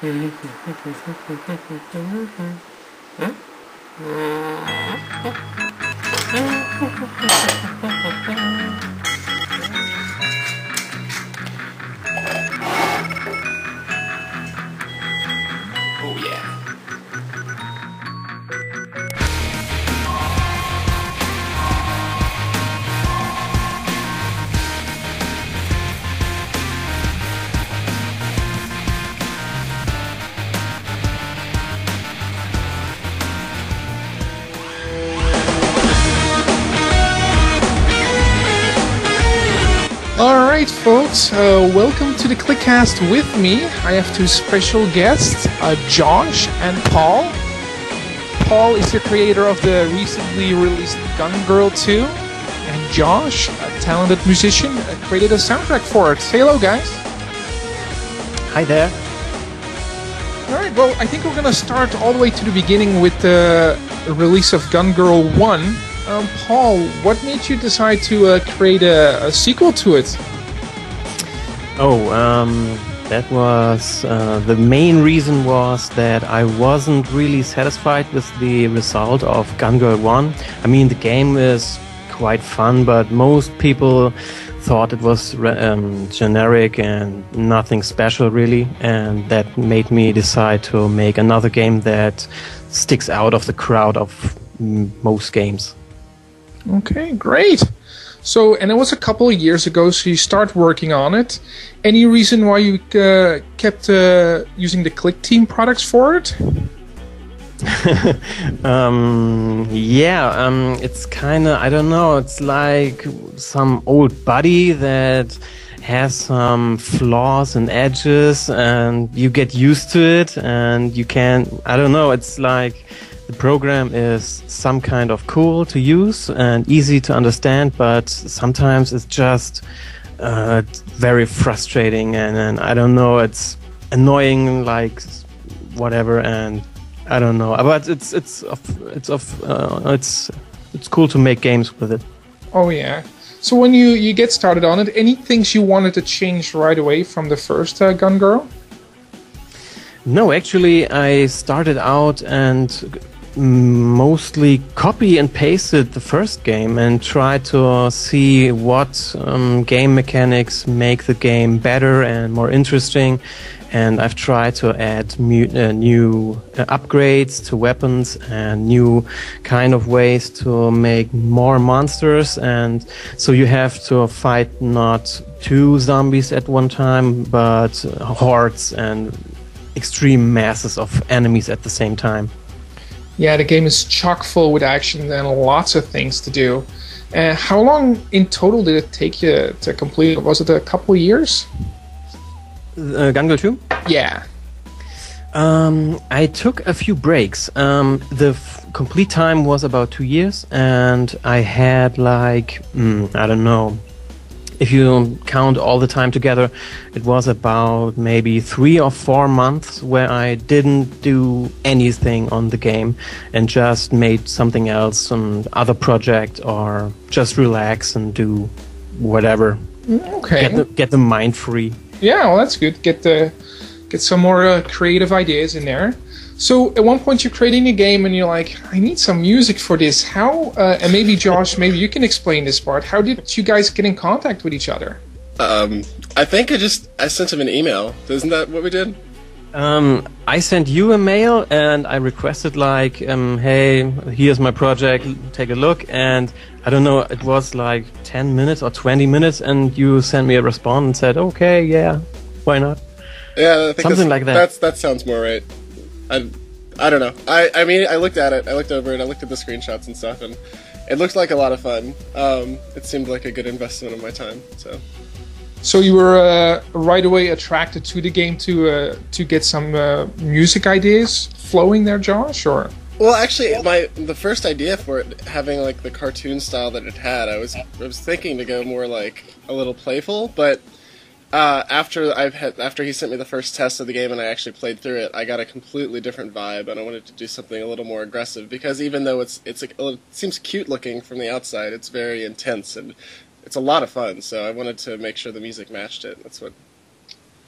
Oh yeah. Alright folks, welcome to the Klikcast with me. I have two special guests, Josh and Paul. Paul is the creator of the recently released Gungirl 2, and Josh, a talented musician, created a soundtrack for it. Say hello guys. Hi there. Alright, well I think we're gonna start all the way to the beginning with the release of Gungirl 1. Paul, what made you decide to create a sequel to it? That was the main reason was that I wasn't really satisfied with the result of Gungirl 1. I mean, the game is quite fun, but most people thought it was generic and nothing special really, and that made me decide to make another game that sticks out of the crowd of most games. Okay, great. So, and it was a couple of years ago, so you start working on it. Any reason why you kept using the Click Team products for it? It's kind of, I don't know, it's like some old buddy that has some flaws and edges, and you get used to it, and you can, I don't know, it's like the program is some kind of cool to use and easy to understand, but sometimes it's just very frustrating, and I don't know, it's annoying, like whatever, and I don't know, but it's cool to make games with it. Oh yeah. So when you get started on it, any things you wanted to change right away from the first Gungirl? No, actually, I started out and mostly copy and pasted the first game and tried to see what game mechanics make the game better and more interesting. And I've tried to add new upgrades to weapons and new kind of ways to make more monsters. And so you have to fight not two zombies at one time, but hordes and extreme masses of enemies at the same time. Yeah, the game is chock full with action and lots of things to do. How long in total did it take you to complete it? Was it a couple of years? Gungirl 2? Yeah. I took a few breaks. The complete time was about 2 years, and I had like, I don't know, if you count all the time together, it was about maybe 3 or 4 months where I didn't do anything on the game and just made something else, some other project, or just relax and do whatever. Okay. Get the mind free. Yeah, well that's good. Get some more creative ideas in there. So at one point you're creating a game and you're like, I need some music for this. How, and maybe Josh, maybe you can explain this part. How did you guys get in contact with each other? I think I sent him an email. Isn't that what we did? I sent you a mail and I requested like, hey, here's my project, take a look. And I don't know, it was like 10 minutes or 20 minutes and you sent me a response and said, okay, yeah, why not? Yeah, I think something like that. That sounds more right. I don't know. I mean, I looked at it. I looked over it. I looked at the screenshots and stuff, and it looked like a lot of fun. It seemed like a good investment of my time. So you were right away attracted to the game to get some music ideas flowing there, Josh, or? Well, actually, the first idea for it, having like the cartoon style that it had, I was thinking to go more like a little playful, but. After he sent me the first test of the game and I actually played through it, I got a completely different vibe, and I wanted to do something a little more aggressive, because even though it seems cute looking from the outside, it's very intense and it's a lot of fun. So I wanted to make sure the music matched it. That's what.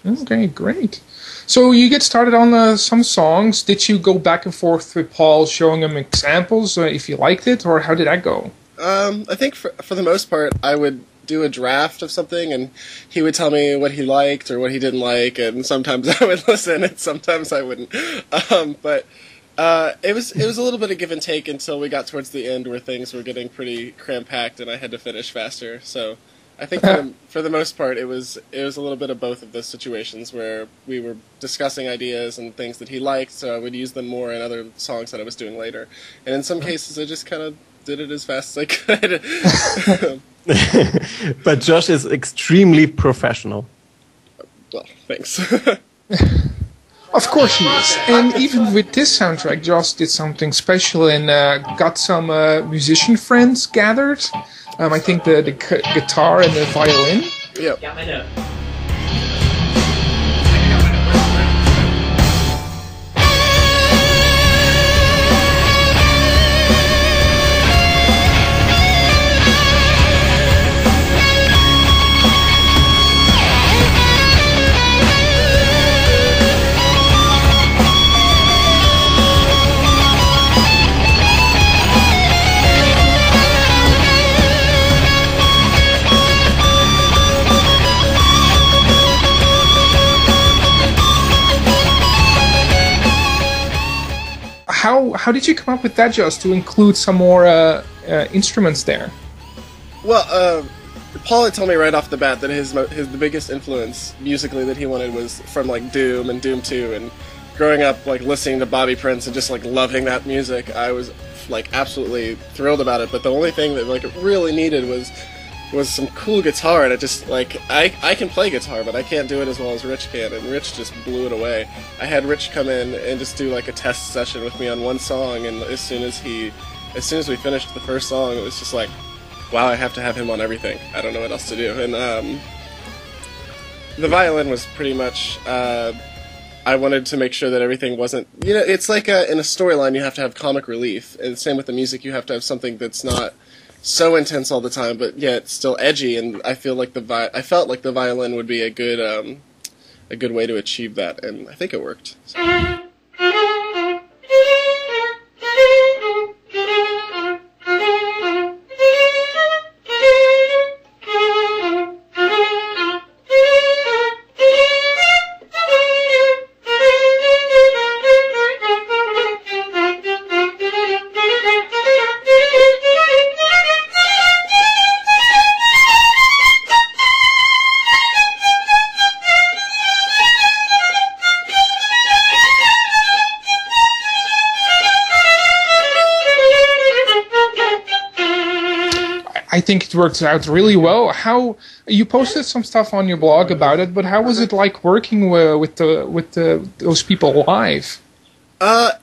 Okay, great. So you get started on some songs. Did you go back and forth with Paul, showing him examples if you liked it, or how did that go? I think for the most part, I would do a draft of something, and he would tell me what he liked or what he didn't like, and sometimes I would listen, and sometimes I wouldn't. But it was a little bit of give and take until we got towards the end, where things were getting pretty cram-packed, and I had to finish faster. So I think for the most part, it was a little bit of both of those situations where we were discussing ideas and things that he liked, so I would use them more in other songs that I was doing later. And in some cases, I just kind of did it as fast as I could. But Josh is extremely professional. Well, thanks. Of course he is. And even with this soundtrack, Josh did something special and got some musician friends gathered. I think the guitar and the violin. Yep. How did you come up with that, Josh, to include some more instruments there? Well, Paul had told me right off the bat that the biggest influence musically that he wanted was from like Doom and Doom 2, and growing up like listening to Bobby Prince and just like loving that music, I was like absolutely thrilled about it. But the only thing that like it really needed was some cool guitar, and it just like I can play guitar, but I can't do it as well as Rich can, and Rich just blew it away. I had Rich come in and just do like a test session with me on one song, and as soon as we finished the first song, it was just like, wow, I have to have him on everything. I don't know what else to do. And the violin was pretty much I wanted to make sure that everything wasn't, it's like in a storyline you have to have comic relief, and same with the music, you have to have something that's not so intense all the time, but yet still edgy. And I feel like I felt like the violin would be a good way to achieve that, and I think it worked. So. I think it worked out really well. How you posted some stuff on your blog about it, but how was it like working with those people live?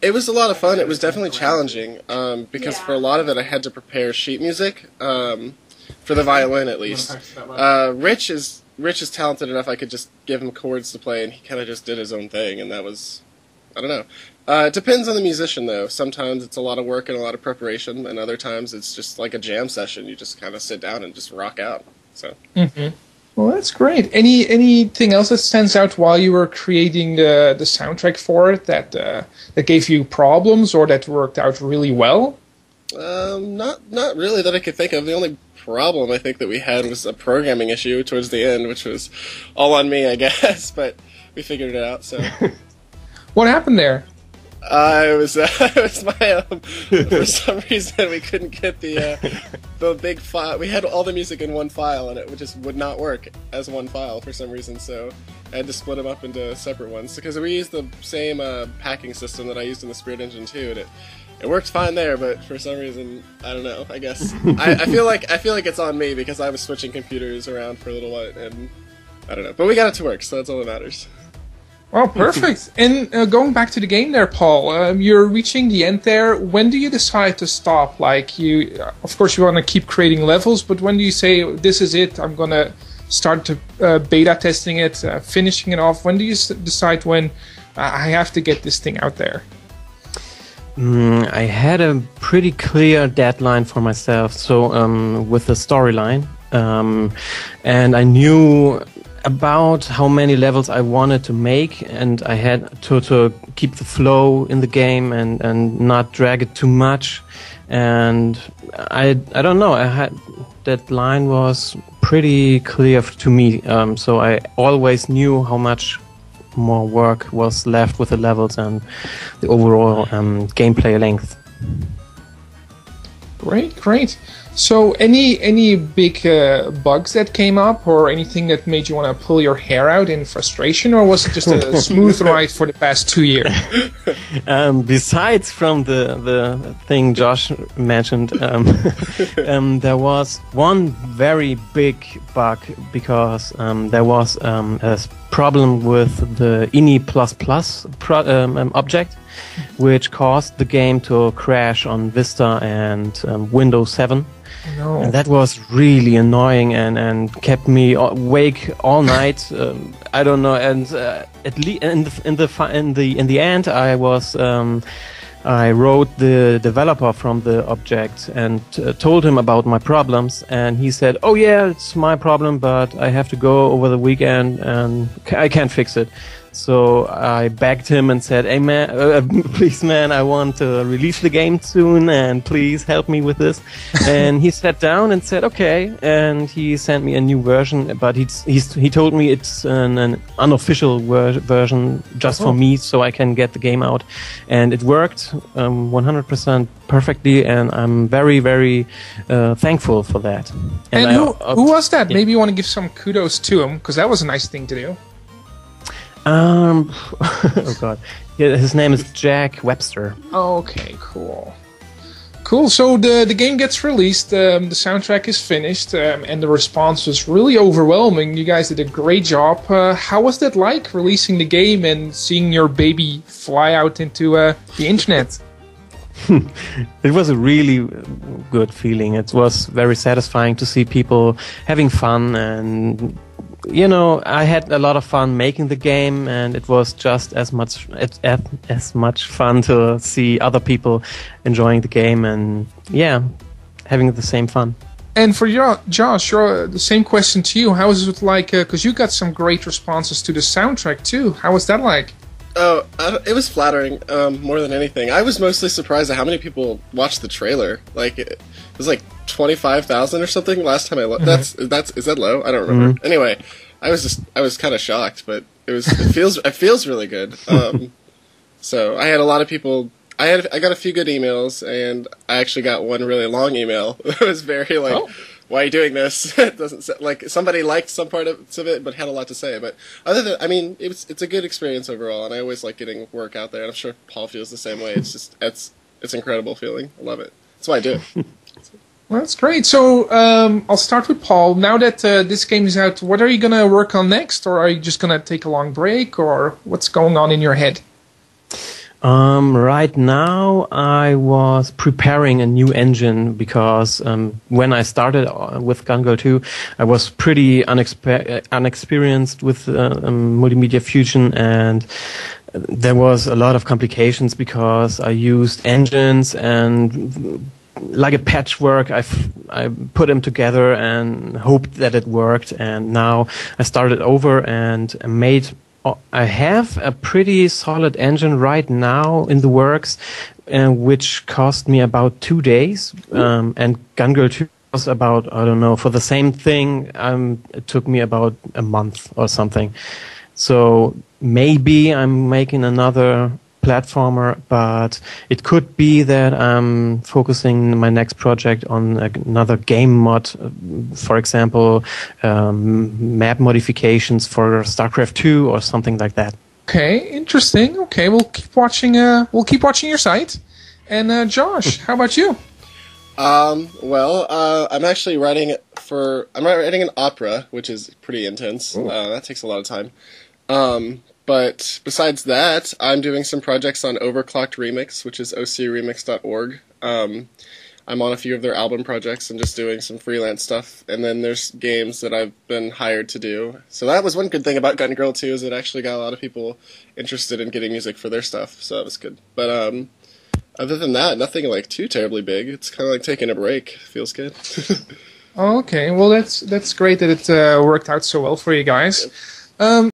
It was a lot of fun. It was definitely challenging because for a lot of it I had to prepare sheet music for the violin at least. Rich is talented enough I could just give him chords to play, and he kind of just did his own thing, and that was, I don't know. It depends on the musician, though. Sometimes it's a lot of work and a lot of preparation, and other times it's just like a jam session. You just kind of sit down and just rock out. So. Mm-hmm. Well, that's great. Anything else that stands out while you were creating the soundtrack for it that gave you problems or that worked out really well? Not really that I could think of. The only problem I think that we had was a programming issue towards the end, which was all on me, I guess. But we figured it out. So. What happened there? It was my for some reason we couldn't get the big file. We had all the music in one file, and it just would not work as one file for some reason. So I had to split them up into separate ones because we used the same packing system that I used in the Spirit Engine 2, and it worked fine there. But for some reason, I don't know. I guess I feel like it's on me because I was switching computers around for a little while, and I don't know. But we got it to work, so that's all that matters. Oh, perfect. And going back to the game there, Paul, you're reaching the end there. When do you decide to stop? Like, of course, you want to keep creating levels, but when do you say, this is it, I'm going to start to beta testing it, finishing it off? When do you decide when I have to get this thing out there? I had a pretty clear deadline for myself, so with the storyline. And I knew about how many levels I wanted to make, and I had to keep the flow in the game and not drag it too much. And I don't know, that line was pretty clear to me, so I always knew how much more work was left with the levels and the overall gameplay length. Great. So, any big bugs that came up, or anything that made you want to pull your hair out in frustration, or was it just a smooth ride for the past 2 years? Besides from the thing Josh mentioned, there was one very big bug because there was a problem with the ini++ object, which caused the game to crash on Vista and Windows 7. No. And that was really annoying and kept me awake all night. I don't know. And at least in the end, I wrote the developer from the object and told him about my problems, and he said, "Oh yeah, it's my problem, but I have to go over the weekend and I can't fix it." So I begged him and said, "Hey man, please man, I want to release the game soon, and please help me with this." And he sat down and said, "Okay," and he sent me a new version, but he told me it's an unofficial version just for me, so I can get the game out. And it worked 100% perfectly, and I'm very, very thankful for that. And who was that? Yeah. Maybe you want to give some kudos to him, because that was a nice thing to do. Oh god, yeah, his name is Jack Webster. Okay, cool. So the game gets released, the soundtrack is finished, and the response was really overwhelming. You guys did a great job. How was that like, releasing the game and seeing your baby fly out into the internet? It was a really good feeling. It was very satisfying to see people having fun, and you know, I had a lot of fun making the game, and it was just as much fun to see other people enjoying the game and having the same fun. And for Josh, the same question to you. How was it like? Because you got some great responses to the soundtrack too. How was that like? Oh, it was flattering more than anything. I was mostly surprised at how many people watched the trailer. Like it was like 25,000 or something last time I looked. Mm-hmm. Is that low? I don't remember. Mm-hmm. Anyway, I was kind of shocked, but it feels really good. So I had a lot of people. I got a few good emails, and I actually got one really long email. It was very like, why are you doing this? It doesn't like somebody liked some part of it, but had a lot to say. But other than, I mean, it's a good experience overall, and I always like getting work out there. And I'm sure Paul feels the same way. It's just it's an incredible feeling. I love it. That's why I do it. Well, that's great. So I'll start with Paul. Now that this game is out, what are you going to work on next? Or are you just going to take a long break? Or what's going on in your head? Right now, I was preparing a new engine because when I started with Gungirl 2, I was pretty unexperienced with Multimedia Fusion, and there was a lot of complications because I used engines and like a patchwork, I put them together and hoped that it worked, and now I started over and I have a pretty solid engine right now in the works, which cost me about 2 days, and Gungirl 2 was about, I don't know, for the same thing, it took me about a month or something. So maybe I'm making another platformer, but it could be that I'm focusing my next project on another game mod, for example, map modifications for StarCraft 2 or something like that. Okay, interesting. Okay, we'll keep watching. We'll keep watching your site. And Josh, how about you? I'm actually writing an opera, which is pretty intense. That takes a lot of time. But besides that, I'm doing some projects on Overclocked Remix, which is ocremix.org. I'm on a few of their album projects and just doing some freelance stuff. And then there's games that I've been hired to do. So that was one good thing about Gungirl 2, is it actually got a lot of people interested in getting music for their stuff. So that was good. But other than that, nothing like too terribly big. It's kind of like taking a break. Feels good. Okay, well that's great that it worked out so well for you guys.